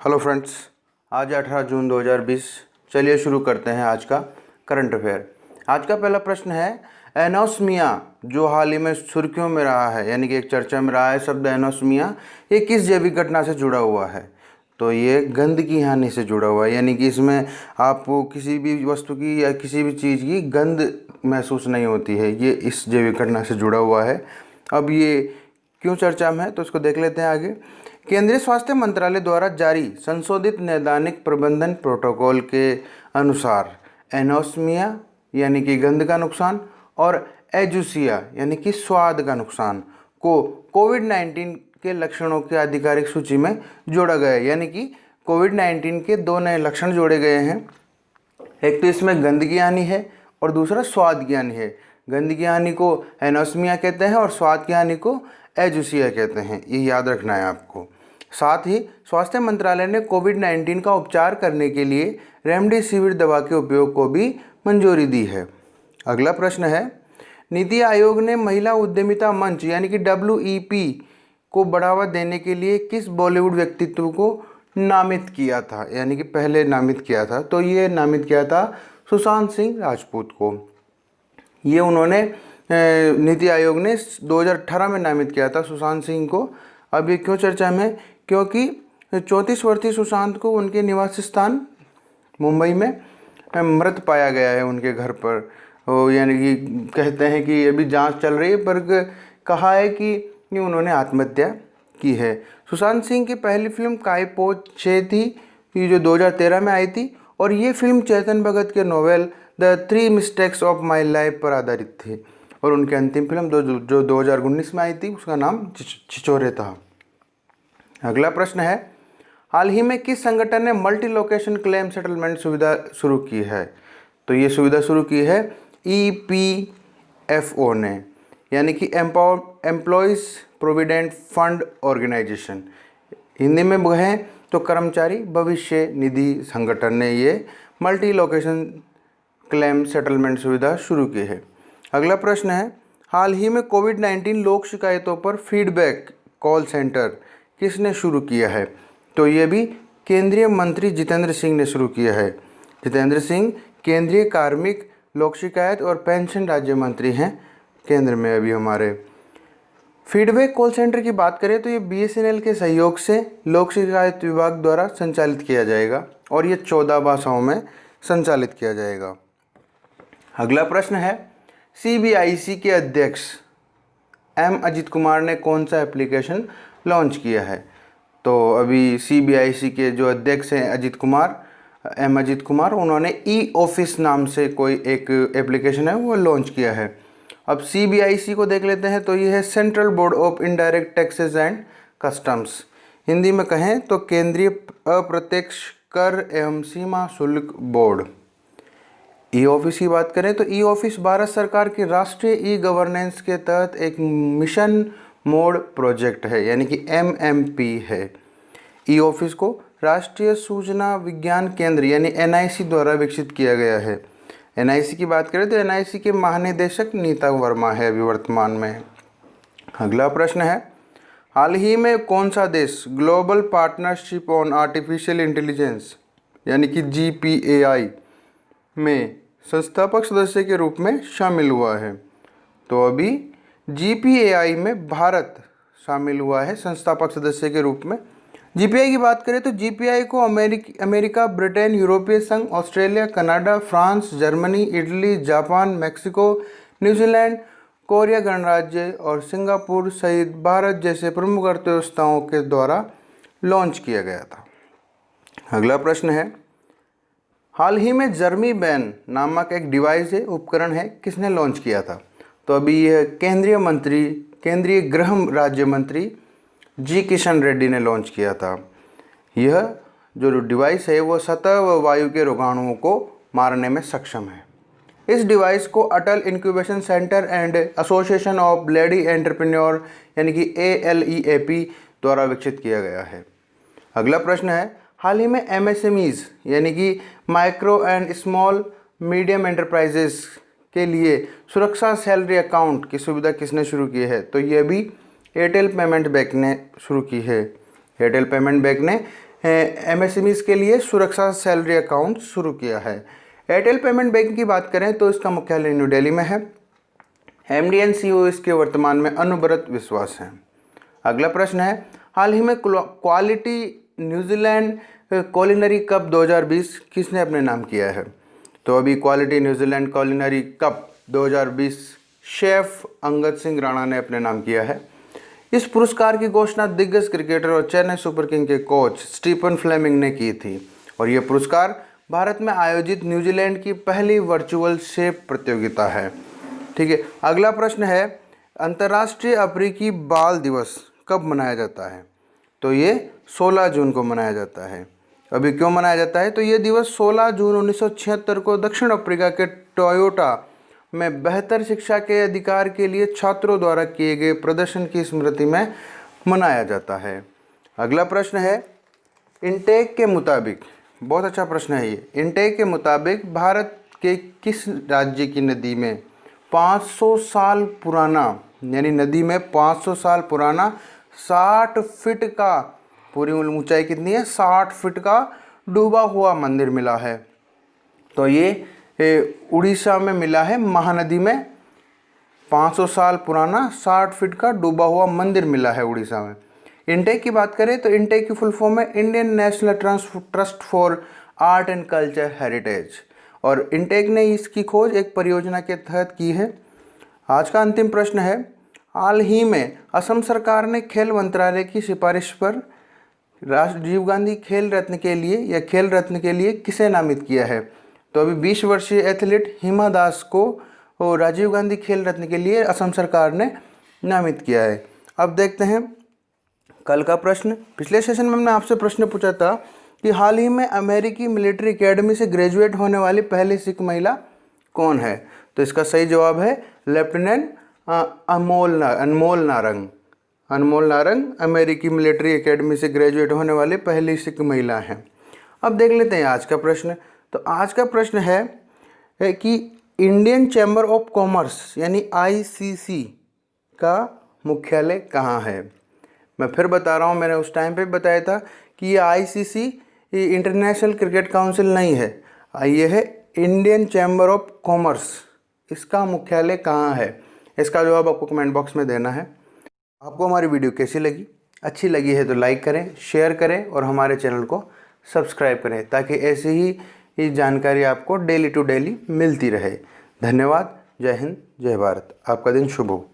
Hello friends, आज 18 जून 2020। चलिए शुरू करते हैं आज का करंट अफेयर। आज का पहला प्रश्न है, एनोस्मिया जो हाल ही में सुर्खियों में रहा है, यानी कि एक चर्चा में रहा है शब्द एनोस्मिया, ये किस जैविक घटना से जुड़ा हुआ है? तो ये गंध की हानि से जुड़ा हुआ है, यानी कि इसमें आपको किसी भी वस्तु की या किसी भी चीज़ की गंध महसूस नहीं होती है। ये इस जैविक घटना से जुड़ा हुआ है। अब ये क्यों चर्चा में है तो इसको देख लेते हैं आगे। केंद्रीय स्वास्थ्य मंत्रालय द्वारा जारी संशोधित नैदानिक प्रबंधन प्रोटोकॉल के अनुसार एनोस्मिया यानी कि गंध का नुकसान और एजुसिया यानी कि स्वाद का नुकसान को कोविड-19 के लक्षणों की आधिकारिक सूची में जोड़ा गया है। यानी कि कोविड-19 के दो नए लक्षण जोड़े गए हैं। एक तो इसमें गंध की हानि है और दूसरा स्वाद की हानि है। गंध की हानि को एनोस्मिया कहते हैं और स्वाद की हानि को एजुसिया कहते हैं, ये याद रखना है आपको। साथ ही स्वास्थ्य मंत्रालय ने कोविड-19 का उपचार करने के लिए रेमडेसिविर दवा के उपयोग को भी मंजूरी दी है। अगला प्रश्न है, नीति आयोग ने महिला उद्यमिता मंच यानी कि WEP को बढ़ावा देने के लिए किस बॉलीवुड व्यक्तित्व को नामित किया था, यानी कि पहले नामित किया था? तो ये नामित किया था सुशांत सिंह राजपूत को। ये उन्होंने नीति आयोग ने 2018 में नामित किया था सुशांत सिंह को। अब ये क्यों चर्चा में? क्योंकि 34 वर्षीय सुशांत को उनके निवास स्थान मुंबई में मृत पाया गया है उनके घर पर। यानी कि कहते हैं कि अभी जांच चल रही है, पर कहा है कि उन्होंने आत्महत्या की है। सुशांत सिंह की पहली फिल्म काय पो छे थी, ये जो 2013 में आई थी, और ये फिल्म चेतन भगत के novel the 3 mistakes of my life पर आधारित थी। और उनकी अंतिम फिल्म जो 2019 में आई थी उसका नाम छिछोरे था। अगला प्रश्न है, हाल ही में किस संगठन ने मल्टी लोकेशन क्लेम सेटलमेंट सुविधा शुरू की है? तो ये सुविधा शुरू की है EPFO ने, यानी कि employees provident fund organisation. Hindi में कहें तो कर्मचारी भविष्य निधि संगठन ने ये मल्टी लोकेशन क्लेम सेटलमेंट सुविधा शुरू की है। अगला प्रश्न है, हाल ही में कोविड-19 लोक शिकायतों पर फीडबैक कॉल सेंटर किसने शुरू किया है? तो ये भी केंद्रीय मंत्री जितेंद्र सिंह ने शुरू किया है। जितेंद्र सिंह केंद्रीय कार्मिक, लोक शिकायत और पेंशन राज्य मंत्री हैं केंद्र में अभी हमारे। फीडबैक कॉल सेंटर की बात करें तो ये BSNL के सहयोग से लोक शिकायत विभाग द्वारा संचालित किया जाएगा और ये 14 भाषाओं में संचालित किया जाएगा। अगला प्रश्न है, CBIC के अध्यक्ष M अजित कुमार ने कौन सा एप्लीकेशन लॉन्च किया है? तो अभी CBIC के जो अध्यक्ष हैं M अजित कुमार, उन्होंने E-ऑफिस नाम से कोई एक एप्लीकेशन है वो लॉन्च किया है। अब CBIC को देख लेते हैं तो ये है central board of indirect taxes and customs. Hindi में कहें तो केंद्रीय अप्रत्यक्ष कर एवं सीमा शुल्क बोर्ड। E-ऑफिस की बात करें तो E-ऑफिस भारत सरकार की राष्ट्रीय E-गवर्नेंस के तहत एक मिशन मोड प्रोजेक्ट है, यानी कि MMP है। E-ऑफिस को राष्ट्रीय सूचना विज्ञान केंद्र यानी NIC द्वारा विकसित किया गया है। NIC की बात करें तो NIC के महानिदेशक नीता वर्मा है अभी वर्तमान में। अगला प्रश्न है, हाल ही में कौन सा देश global partnership on artificial intelligence यानी कि GPAI में संस्थापक सदस्य के रूप में शामिल हुआ है? तो अभी GPAI में भारत शामिल हुआ है संस्थापक सदस्य के रूप में। GPAI की बात करें तो GPAI को अमेरिका, ब्रिटेन, यूरोपीय संघ, Australia, Canada, France, Germany, Italy, Japan, Mexico, New Zealand, Korea गणराज्य और सिंगापुर सहित भारत जैसे प्रमुख अर्थव्यवस्थाओं के द्वारा लॉन्च किया गया था। अगला प्रश्न है, हाल ही में जर्मी बैन नामक एक डिवाइस है, उपकरण है, किसने लॉन्च किया था? तो अभी यह केंद्रीय गृह राज्य मंत्री G किशन रेड्डी ने लॉन्च किया था। यह जो डिवाइस है वो सतह व वायु के रोगाणुओं को मारने में सक्षम है। इस डिवाइस को Atal incubation centre and association of lady entrepreneur यानी कि ALEAP द्वारा विकसित किया गया है। अगला प्रश्न है, हाल ही में MSMEs यानी कि micro and small medium enterprises के लिए सुरक्षा सैलरी अकाउंट की सुविधा किसने शुरू की है? तो ये भी एयरटेल पेमेंट बैंक ने शुरू की है। एयरटेल पेमेंट बैंक ने MSMEs के लिए सुरक्षा सैलरी अकाउंट शुरू किया है। एयरटेल पेमेंट बैंक की बात करें तो इसका मुख्यालय न्यू दिल्ली में है। MD and CEO इसके वर्तमान में अनुव्रत विश्वास हैं। अगला प्रश्न है, हाल ही में क्वालिटी न्यूजीलैंड कुलिनरी कप 2020 किसने अपने नाम किया है? तो अभी quality New Zealand culinary cup 2020 chef Angad Singh Rana ने अपने नाम किया है। इस पुरस्कार की घोषणा दिग्गज क्रिकेटर और चेन्नई सुपर किंग के कोच स्टीफन फ्लेमिंग ने की थी और यह पुरस्कार भारत में आयोजित न्यूजीलैंड की पहली वर्चुअल शेफ प्रतियोगिता है। ठीक है, अगला प्रश्न है, अंतर्राष्ट्रीय अफ्रीकी बाल दिवस कब मनाया जाता है? तो ये 16 जून को मनाया जाता है। अभी क्यों मनाया जाता है? तो ये दिवस 16 जून 1976 को दक्षिण अफ्रीका के टोयोटा में बेहतर शिक्षा के अधिकार के लिए छात्रों द्वारा किए गए प्रदर्शन की स्मृति में मनाया जाता है। अगला प्रश्न है, इनटेक के मुताबिक, बहुत अच्छा प्रश्न है ये, इनटेक के मुताबिक भारत के किस राज्य की नदी में 500 साल पुराना, यानी नदी में 500 साल पुराना 60 फीट का, पूरी ऊंचाई कितनी है? 60 फीट का डूबा हुआ मंदिर मिला है? तो ये उड़ीसा में मिला है। महानदी में 500 साल पुराना 60 फीट का डूबा हुआ मंदिर मिला है उड़ीसा में। इनटेक की बात करें तो इनटेक की फुल फॉर्म है Indian national trust for art and culture heritage और इनटेक ने इसकी खोज एक परियोजना के तहत की है। आज का अंतिम प्रश्न है, हाल ही में असम सरकार ने खेल मंत्रालय की सिफारिश पर राजीव गांधी खेल रत्न के लिए या खेल रत्न के लिए किसे नामित किया है? तो अभी 20 वर्षीय एथलीट हिमा दास को राजीव गांधी खेल रत्न के लिए असम सरकार ने नामित किया है। अब देखते हैं कल का प्रश्न। पिछले सेशन में हमने आपसे प्रश्न पूछा था कि हाल ही में अमेरिकी मिलिट्री एकेडमी से ग्रेजुएट होने वाली पहली सिख महिला कौन है? तो इसका सही जवाब है लेफ्टिनेंट अनमोल नारंग अमेरिकी मिलिट्री एकेडमी से ग्रेजुएट होने वाली पहली सिख महिला हैं। अब देख लेते हैं आज का प्रश्न। तो आज का प्रश्न है कि इंडियन चैम्बर ऑफ कॉमर्स यानी ICC का मुख्यालय कहाँ है? मैं फिर बता रहा हूँ, मैंने उस टाइम पे बताया था कि ये ICC इंटरनेशनल क्रिकेट काउंसिल नहीं है, ये है इंडियन चैम्बर ऑफ कॉमर्स। इसका मुख्यालय कहाँ है? इसका जवाब आपको कमेंट बॉक्स में देना है। आपको हमारी वीडियो कैसी लगी? अच्छी लगी है तो लाइक करें, शेयर करें और हमारे चैनल को सब्सक्राइब करें ताकि ऐसे ही जानकारी आपको डेली टू डेली मिलती रहे। धन्यवाद। जय हिंद, जय भारत। आपका दिन शुभ हो।